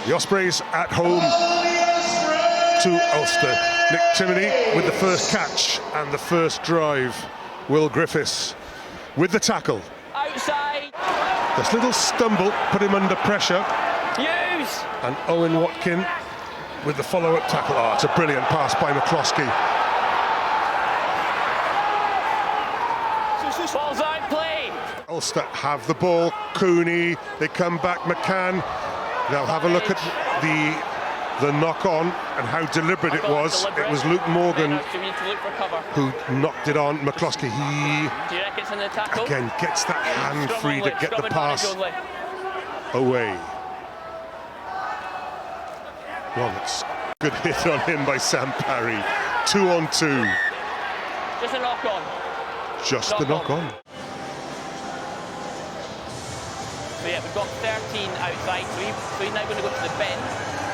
The Ospreys at home to Ulster. Nick Timoney with the first catch and the first drive. Will Griffiths with the tackle. Outside. This little stumble put him under pressure. Use. And Owen Watkin with the follow-up tackle. Oh, it's a brilliant pass by McCloskey. Ball's out play. Ulster have the ball. Cooney, they come back. McCann. They'll have a look at the knock-on and how deliberate it was. It was Luke Morgan who knocked it on. McCloskey, he again gets that hand free to get the pass away. Roberts, good hit on him by Sam Parry. 2-on-2. Just a knock-on. Just the knock-on. So yeah, we've got 13 outside, so he's now going to go to the bend.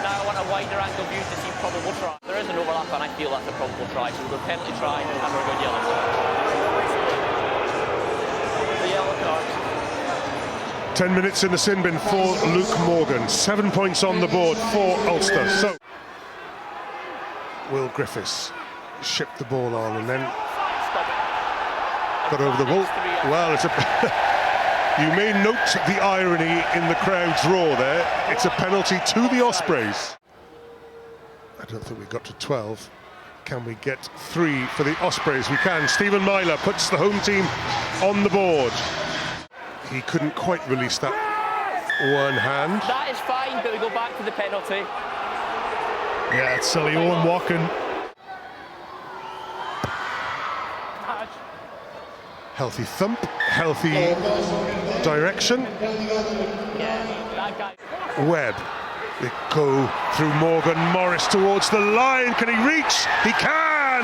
Now I want a wider angle view to see probable try. There is an overlap and I feel that's a probable try, so we'll go penalty try and we're going yellow. The yellow card. 10 minutes in the sin bin for Luke Morgan. 7 points on the board for Ulster. So Will Griffiths shipped the ball on and then got over the wall. Well, it's a... You may note the irony in the crowd's roar there. It's a penalty to the Ospreys. I don't think we got to 12. Can we get 3 for the Ospreys? We can. Stephen Myler puts the home team on the board. He couldn't quite release that one hand. That is fine, but we go back to the penalty. Yeah, it's silly. Owen Watkin. Healthy thump, healthy direction. Webb, they go through Morgan. Morris towards the line. Can he reach? He can!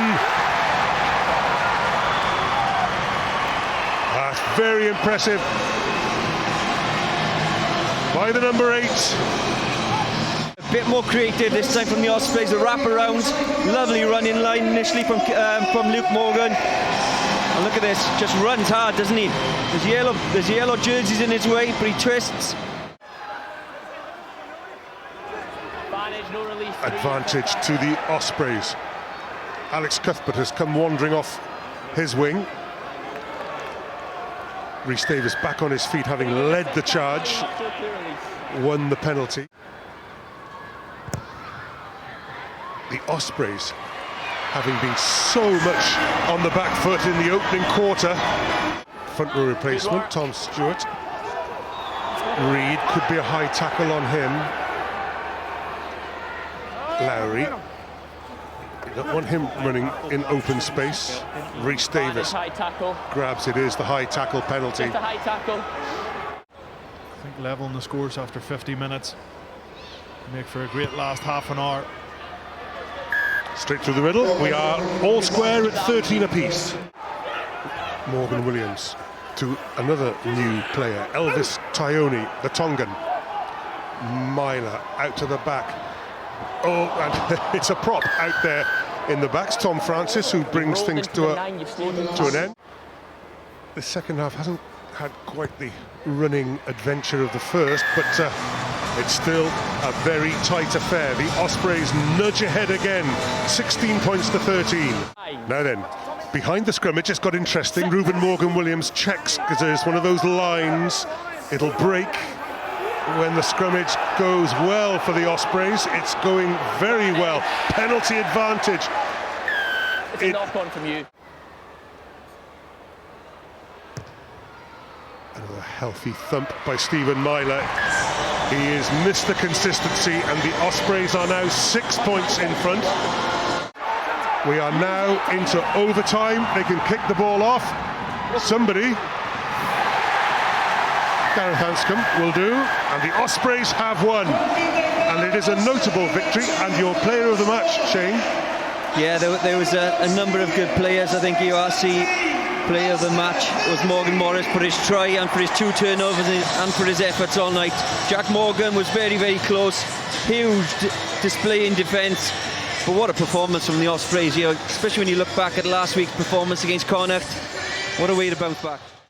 That's very impressive by the number 8. A bit more creative this time from the Ospreys. The wraparound, lovely running line initially from Luke Morgan. And look at this, just runs hard, doesn't he? There's yellow jerseys in his way, but he twists. Advantage to the Ospreys. Alex Cuthbert has come wandering off his wing. Rhys Davies back on his feet, having led the charge, won the penalty. The Ospreys, having been so much on the back foot in the opening quarter. Front row replacement, Tom Stewart. Reid, could be a high tackle on him. Lowry. You don't want him running in open space. Rhys Davies grabs it, is the high tackle penalty. Just a high tackle. I think leveling the scores after 50 minutes. Make for a great last half an hour. Straight through the middle, we are all square at 13 apiece. Morgan Williams to another new player, Elvis Taioni, the Tongan. Myler out to the back. Oh, and it's a prop out there in the backs. Tom Francis, who brings things to an end. The second half hasn't had quite the running adventure of the first, but it's still a very tight affair. The Ospreys nudge ahead again, 16 points to 13. Now then, behind the scrimmage, it's got interesting. Reuben Morgan Williams checks, because there's one of those lines. It'll break when the scrimmage goes well for the Ospreys. It's going very well. Penalty advantage. It's a knock-on from you. Another healthy thump by Stephen Myler. He has missed the consistency, and the Ospreys are now 6 points in front. We are now into overtime. They can kick the ball off. Somebody, Gareth Anscombe, will do, and the Ospreys have won. And it is a notable victory, and your player of the match, Shane. Yeah, there was a number of good players. I think URC player of the match was Morgan Morris for his try and for his 2 turnovers and for his efforts all night. Jack Morgan was very, very close. Huge display in defence. But what a performance from the Ospreys, especially when you look back at last week's performance against Connacht. What a way to bounce back.